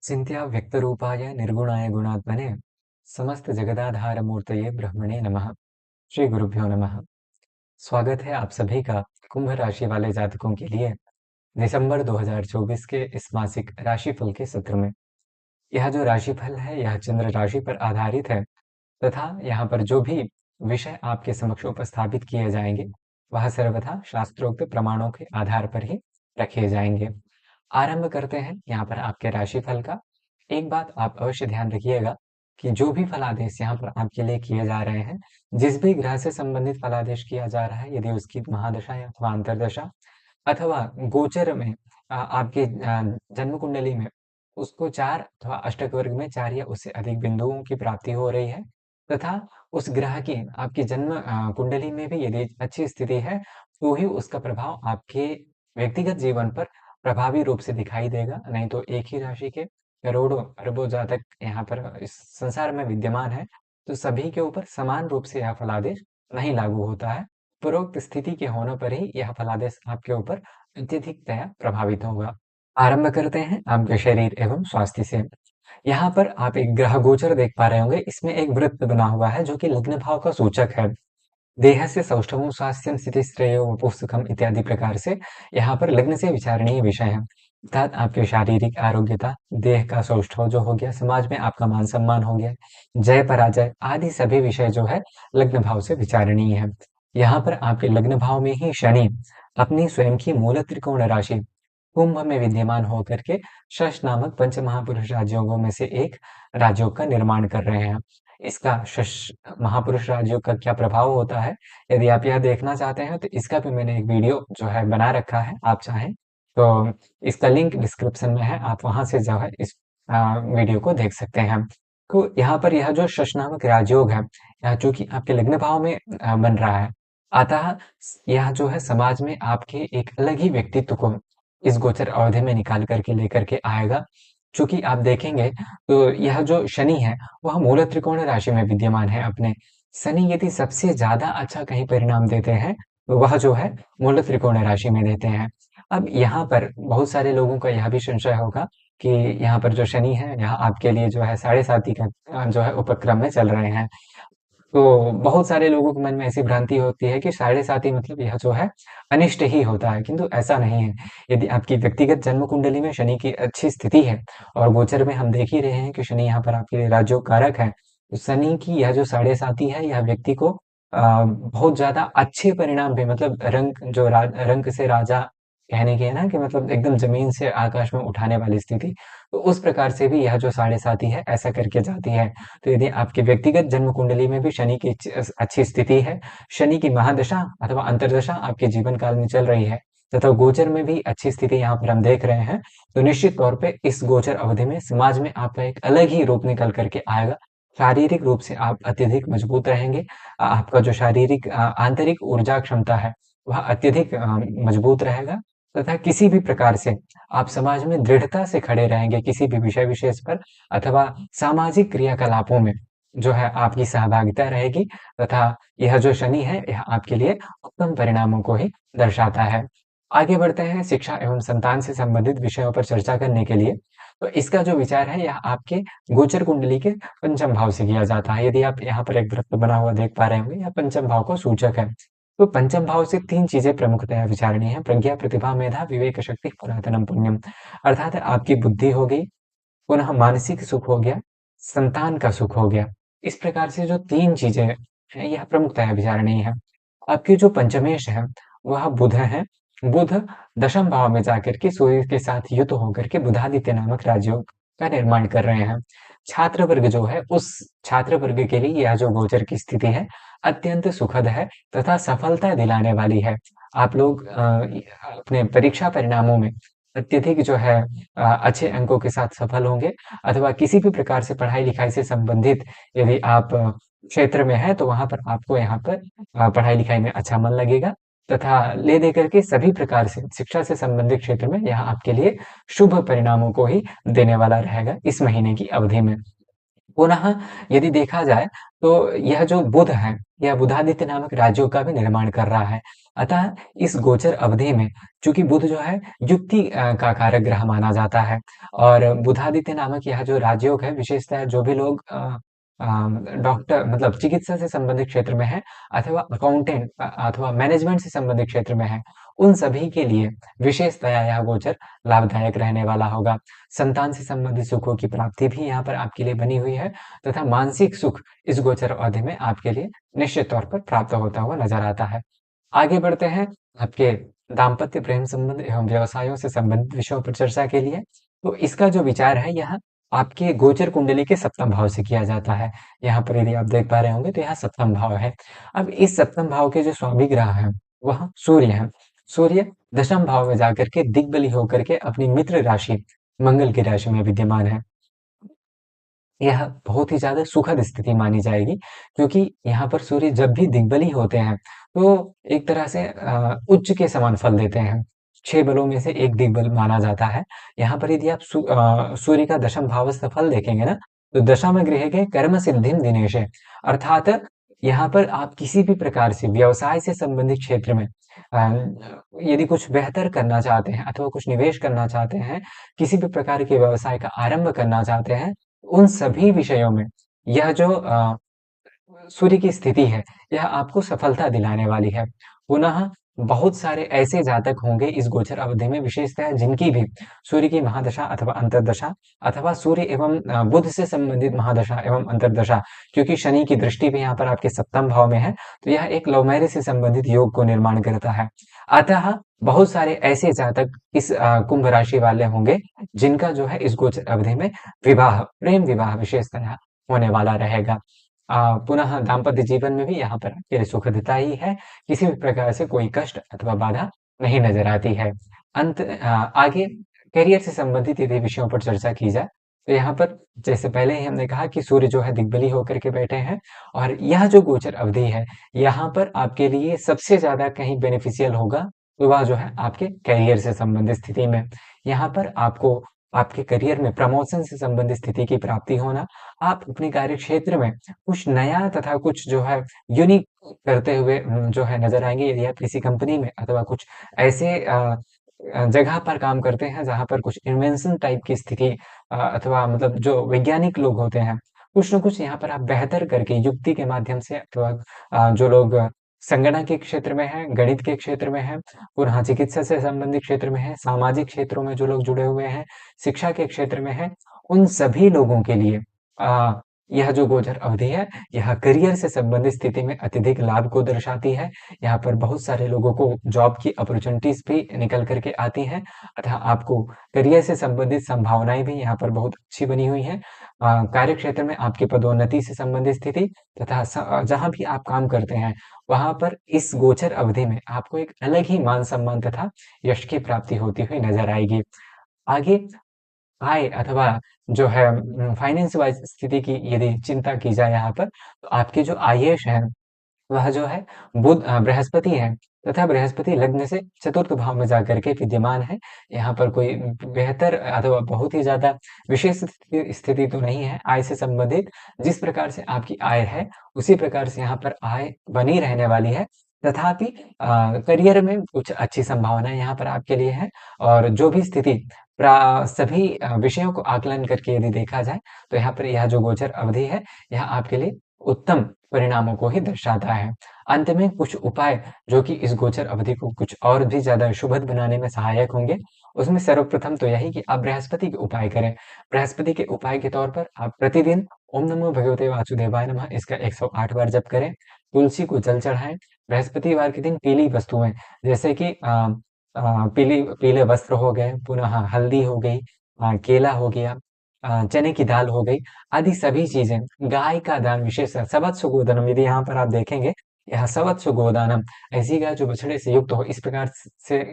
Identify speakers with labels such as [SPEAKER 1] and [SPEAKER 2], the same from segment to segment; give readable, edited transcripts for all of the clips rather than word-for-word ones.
[SPEAKER 1] चिन्त्या व्यक्तरूपाय निर्गुणाय गुणात्मने समस्त जगदाधारमूर्तये ब्रह्मणे नमः। श्री गुरुभ्यो नमः। स्वागत है आप सभी का कुंभ राशि वाले जातकों के लिए दिसंबर 2024 के इस मासिक राशिफल के सत्र में। यह जो राशिफल है यह चंद्र राशि पर आधारित है तथा यहाँ पर जो भी विषय आपके समक्ष उपस्थापित किए जाएंगे वह सर्वथा शास्त्रोक्त प्रमाणों के आधार पर ही रखे जाएंगे। आरंभ करते हैं यहाँ पर आपके राशिफल का। एक बात आप अवश्य ध्यान रखिएगा कि जो भी फलादेश यहाँ पर आपके लिए किए जा रहे हैं, जिस भी ग्रह से संबंधित फलादेश किया जा रहा है, यदि उसकी महादशा या अथवा अंतर्दशा अथवा गोचर में आपके जन्म कुंडली में उसको 4 अथवा अष्टक वर्ग में 4 या उससे अधिक बिंदुओं की प्राप्ति हो रही है तथा उस ग्रह की आपकी जन्म कुंडली में भी यदि अच्छी स्थिति है, तो ही उसका प्रभाव आपके व्यक्तिगत जीवन पर प्रभावी रूप से दिखाई देगा। नहीं तो एक ही राशि के करोड़ों अरबों जातक यहाँ पर इस संसार में विद्यमान है, तो सभी के ऊपर समान रूप से यह फलादेश नहीं लागू होता है। उपरोक्त स्थिति के होने पर ही यह फलादेश आपके ऊपर अत्यधिकतया प्रभावित होगा। आरंभ करते हैं आपके शरीर एवं स्वास्थ्य से। यहाँ पर आप एक ग्रह गोचर देख पा रहे होंगे, इसमें एक वृत्त बना हुआ है जो कि लग्न भाव का सूचक है। देहस्य सौष्ठवं स्वास्थ्यं स्थितिस्त्रयो वपुः सुखम् इत्यादि प्रकार से यहाँ पर लग्न से विचारणीय विषय है। अर्थात आपके शारीरिक आरोग्यता, देह का सौष्ठव जो हो गया, समाज में आपका मान सम्मान हो गया, जय पराजय आदि सभी विषय जो है लग्न भाव से विचारणीय है। यहाँ पर आपके लग्न भाव में ही शनि अपनी स्वयं की मूल त्रिकोण राशि कुंभ में विद्यमान होकर के शश नामक पंच महापुरुष राजयोगों में से एक राजयोग का निर्माण कर रहे हैं। इसका शश महापुरुष राजयोग का क्या प्रभाव होता है, यदि आप यह देखना चाहते हैं तो इसका भी मैंने एक वीडियो जो है बना रखा है। आप चाहें तो इसका लिंक डिस्क्रिप्शन में है, आप वहां से जो है इस वीडियो को देख सकते हैं। तो यहाँ पर यह जो शश नामक राजयोग है, यह चूंकि आपके लग्न भाव में बन रहा है, अतः यह जो है समाज में आपके एक अलग ही व्यक्तित्व को इस गोचर अवधि में निकाल करके लेकर के आएगा। चूंकि आप देखेंगे तो यह जो शनि है वह मूल त्रिकोण राशि में विद्यमान है अपने। शनि यदि सबसे ज्यादा अच्छा कहीं परिणाम देते हैं तो वह जो है मूल त्रिकोण राशि में देते हैं। अब यहाँ पर बहुत सारे लोगों का यह भी संशय होगा कि यहाँ पर जो शनि है यहाँ आपके लिए जो है साढ़े साती का जो है उपक्रम में चल रहे हैं। तो बहुत सारे लोगों के मन में ऐसी भ्रांति होती है कि साढ़े साती मतलब यह जो है अनिष्ट ही होता है, किंतु ऐसा नहीं है। यदि आपकी व्यक्तिगत जन्म कुंडली में शनि की अच्छी स्थिति है और गोचर में हम देख ही रहे हैं कि शनि यहाँ पर आपके लिए राजयोग कारक है, तो शनि की यह जो साढ़े साती है यह व्यक्ति को बहुत ज्यादा अच्छे परिणाम भी मतलब रंक से राजा कहने की है ना कि मतलब एकदम जमीन से आकाश में उठाने वाली स्थिति, तो उस प्रकार से भी यह जो साढ़े साती है ऐसा करके जाती है। तो यदि आपकी व्यक्तिगत जन्म कुंडली में भी शनि की अच्छी स्थिति है, शनि की महादशा अथवा अंतर्दशा आपके जीवन काल में चल रही है तथा गोचर में भी अच्छी स्थिति यहाँ पर हम देख रहे हैं, तो निश्चित तौर पे इस गोचर अवधि में समाज में आपका एक अलग ही रूप निकल करके आएगा। शारीरिक रूप से आप अत्यधिक मजबूत रहेंगे। आपका जो शारीरिक आंतरिक ऊर्जा क्षमता है वह अत्यधिक मजबूत रहेगा तथा किसी भी प्रकार से आप समाज में दृढ़ता से खड़े रहेंगे किसी भी विषय विशेष पर अथवा सामाजिक क्रियाकलापों में जो है आपकी सहभागिता रहेगी तथा यह जो शनि है यह आपके लिए उत्तम परिणामों को ही दर्शाता है। आगे बढ़ते हैं शिक्षा एवं संतान से संबंधित विषयों पर चर्चा करने के लिए। तो इसका जो विचार है यह आपके गोचर कुंडली के पंचम भाव से किया जाता है। यदि आप यहाँ पर एक वृत्त बना हुआ देख पा रहे होंगे, यह पंचम भाव को सूचक है। तो पंचम भाव से 3 चीजें प्रमुखतया विचारणीय है: प्रज्ञा, प्रतिभा, मेधा, विवेक शक्ति, पुरातनम पुण्यम। अर्थात आपकी बुद्धि हो गई, पुनः मानसिक सुख हो गया, संतान का सुख हो गया। इस प्रकार से जो 3 चीजें हैं यह प्रमुखतः विचारणीय है। आपकी जो पंचमेश है वह बुध है। बुध दशम भाव में जाकर के सूर्य के साथ युत होकर के बुधादित्य नामक राजयोग का निर्माण कर रहे हैं। छात्र वर्ग जो है उस छात्र वर्ग के लिए यह जो गोचर की स्थिति है अत्यंत सुखद है तथा सफलता दिलाने वाली है। आप लोग अपने परीक्षा परिणामों में अत्यधिक जो है अच्छे अंकों के साथ सफल होंगे अथवा किसी भी प्रकार से पढ़ाई लिखाई से संबंधित यदि आप क्षेत्र में है तो वहां पर आपको यहाँ पर पढ़ाई लिखाई में अच्छा मन लगेगा तथा ले दे करके सभी प्रकार से शिक्षा से संबंधित क्षेत्र में यह आपके लिए शुभ परिणामों को ही देने वाला रहेगा इस महीने की अवधि में। पुनः यदि देखा जाए तो यह जो बुध है यह बुधादित्य नामक राज्यों का भी निर्माण कर रहा है। अतः इस गोचर अवधि में चूंकि बुध जो है युक्ति का कारक ग्रह माना जाता है और बुधादित्य नामक यह जो राजयोग है विशेषतः जो भी लोग अ, डॉक्टर मतलब चिकित्सा से संबंधित क्षेत्र में है अथवा अकाउंटेंट अथवा मैनेजमेंट से संबंधित क्षेत्र में है उन सभी के लिए विशेषतया यह गोचर लाभदायक रहने वाला होगा। संतान से संबंधित सुखों की प्राप्ति भी यहाँ पर आपके लिए बनी हुई है तथा मानसिक सुख इस गोचर अवधि में आपके लिए निश्चित तौर पर प्राप्त होता हुआ नजर आता है। आगे बढ़ते हैं आपके दाम्पत्य प्रेम संबंध एवं व्यवसायों से संबंधित विषयों पर चर्चा के लिए। तो इसका जो विचार है यह आपके गोचर कुंडली के सप्तम भाव से किया जाता है। यहाँ पर यदि आप देख पा रहे होंगे तो यह सप्तम भाव है। अब इस सप्तम भाव के जो स्वामी ग्रह हैं वह सूर्य है। सूर्य दशम भाव में जाकर के दिग्बली होकर के अपनी मित्र राशि मंगल की राशि में विद्यमान है। यह बहुत ही ज़्यादा सुखद स्थिति मानी जाएगी क्योंकि यहाँ पर सूर्य जब भी दिग्बली होते हैं तो एक तरह से उच्च के समान फल देते हैं। 6 बलों में से एक दिग्बल माना जाता है। यहाँ पर यदि आप सूर्य का दशम भावस्थ फल देखेंगे ना तो दशम गृह के कर्म सिद्धिम दिनेशे अर्थात यहाँ पर आप किसी भी प्रकार से व्यवसाय से संबंधित क्षेत्र में यदि कुछ बेहतर करना चाहते हैं अथवा कुछ निवेश करना चाहते हैं, किसी भी प्रकार के व्यवसाय का आरंभ करना चाहते हैं उन सभी विषयों में यह जो सूर्य की स्थिति है, यह आपको सफलता दिलाने वाली है। पुनः बहुत सारे ऐसे जातक होंगे इस गोचर अवधि में विशेषतः जिनकी भी सूर्य की महादशा अथवा अंतर्दशा अथवा सूर्य एवं बुध से संबंधित महादशा एवं अंतर्दशा क्योंकि शनि की दृष्टि भी यहाँ पर आपके सप्तम भाव में है, तो यह एक लव मैरिज से संबंधित योग को निर्माण करता है। अतः बहुत सारे ऐसे जातक इस कुंभ राशि वाले होंगे जिनका जो है इस गोचर अवधि में विवाह, प्रेम विवाह विशेषतः होने वाला रहेगा। पुनः दाम्पत्य जीवन में भी यहाँ पर आपके लिए सुखदता ही है, किसी भी प्रकार से कोई कष्ट अथवा बाधा नहीं नजर आती है। आगे करियर से संबंधित यदि विषयों पर चर्चा की जाए तो यहाँ पर जैसे पहले ही हमने कहा कि सूर्य जो है दिग्बली होकर के बैठे हैं और यह जो गोचर अवधि है यहाँ पर आपके लिए सबसे ज्यादा कहीं बेनिफिशियल होगा तो वह जो है आपके करियर से संबंधित स्थिति में। यहाँ पर आपको आपके करियर में प्रमोशन से संबंधित स्थिति की प्राप्ति होना, आप अपने कार्य क्षेत्र में कुछ नया तथा कुछ जो है यूनिक करते हुए जो है नजर आएंगे यदि आप किसी कंपनी में अथवा कुछ ऐसे जगह पर काम करते हैं जहां पर कुछ इन्वेंशन टाइप की स्थिति अथवा मतलब जो वैज्ञानिक लोग होते हैं कुछ न कुछ यहाँ पर आप बेहतर करके युक्ति के माध्यम से अथवा जो लोग संगणक के क्षेत्र में है, गणित के क्षेत्र में है, पुनः चिकित्सा से संबंधित क्षेत्र में है, सामाजिक क्षेत्रों में जो लोग जुड़े हुए हैं, शिक्षा के क्षेत्र में है, उन सभी लोगों के लिए अ, यह जो गोचर अवधि है, यह करियर से संबंधित स्थिति में अत्यधिक लाभ को दर्शाती है। यहाँ पर बहुत सारे लोगों को जॉब की अपॉर्चुनिटीज भी निकल करके आती हैं अतः आपको करियर से संबंधित संभावनाएं भी यहाँ पर बहुत अच्छी बनी हुई हैं। कार्य क्षेत्र में आपकी पदोन्नति से संबंधित स्थिति तथा जहाँ भी आप काम करते हैं वहां पर इस गोचर अवधि में आपको एक अलग ही मान सम्मान तथा यश की प्राप्ति होती हुई नजर आएगी। आगे आय अथवा जो है फाइनेंस वाइज स्थिति की यदि चिंता की जाए यहाँ पर तो आपके जो आयेश है वह जो है बृहस्पति है तथा बृहस्पति लग्न से चतुर्थ भाव में जाकर के विद्यमान है। यहाँ पर कोई बेहतर अथवा बहुत ही ज्यादा विशेष स्थिति तो नहीं है आय से संबंधित। जिस प्रकार से आपकी आय है उसी प्रकार से यहाँ पर आय बनी रहने वाली है तथापि करियर में कुछ अच्छी संभावनाएं यहाँ पर आपके लिए है और जो भी स्थिति सभी विषयों को आकलन करके यदि देखा जाए तो यहाँ पर यह जो गोचर अवधि है यह आपके लिए उत्तम परिणामों को ही दर्शाता है। अंत में कुछ उपाय जो कि इस गोचर अवधि को कुछ और भी ज्यादा शुभद बनाने में सहायक होंगे उसमें सर्वप्रथम तो यही कि आप बृहस्पति के उपाय करें। बृहस्पति के उपाय के तौर पर आप प्रतिदिन ओम नमो भगवते वासुदेवाय नमः इसका 108 बार जप करें, तुलसी को जल चढ़ाएं। बृहस्पतिवार के दिन पीली वस्तुएं जैसे कि पीले वस्त्र हो गए, पुनः हल्दी हो गई, केला हो गया, चने की दाल हो गई, आदि सभी चीजें गाय का दान विशेष सवत्सु गोदानम यदि यहाँ पर आप देखेंगे यह सवत्सु गोदानम ऐसी गाय जो बछड़े से युक्त हो इस प्रकार से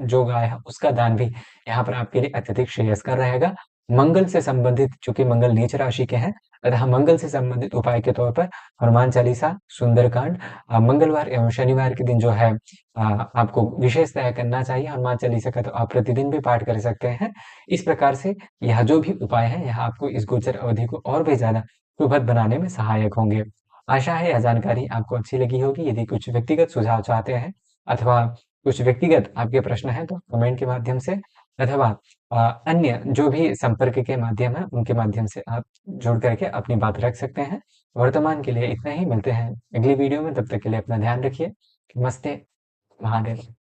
[SPEAKER 1] जो गाय है उसका दान भी यहाँ पर आपके लिए अत्यधिक श्रेयस्कर रहेगा। मंगल से संबंधित चूंकि मंगल नीच राशि के हैं अतः मंगल से संबंधित उपाय के तौर पर हनुमान चालीसा, सुंदरकांड, मंगलवार एवं शनिवार के दिन जो है आपको विशेषतः करना चाहिए। हनुमान चालीसा का तो आप प्रतिदिन भी पाठ कर सकते हैं। इस प्रकार से यह जो भी उपाय है यह आपको इस गोचर अवधि को और भी ज्यादा सुखद बनाने में सहायक होंगे। आशा है यह जानकारी आपको अच्छी लगी होगी। यदि कुछ व्यक्तिगत सुझाव चाहते हैं अथवा कुछ व्यक्तिगत आपके प्रश्न हैं तो कमेंट के माध्यम से अथवा अन्य जो भी संपर्क के माध्यम हैं उनके माध्यम से आप जुड़ करके अपनी बात रख सकते हैं। वर्तमान के लिए इतना ही, मिलते हैं अगली वीडियो में, तब तक के लिए अपना ध्यान रखिए। नमस्ते, महादेव।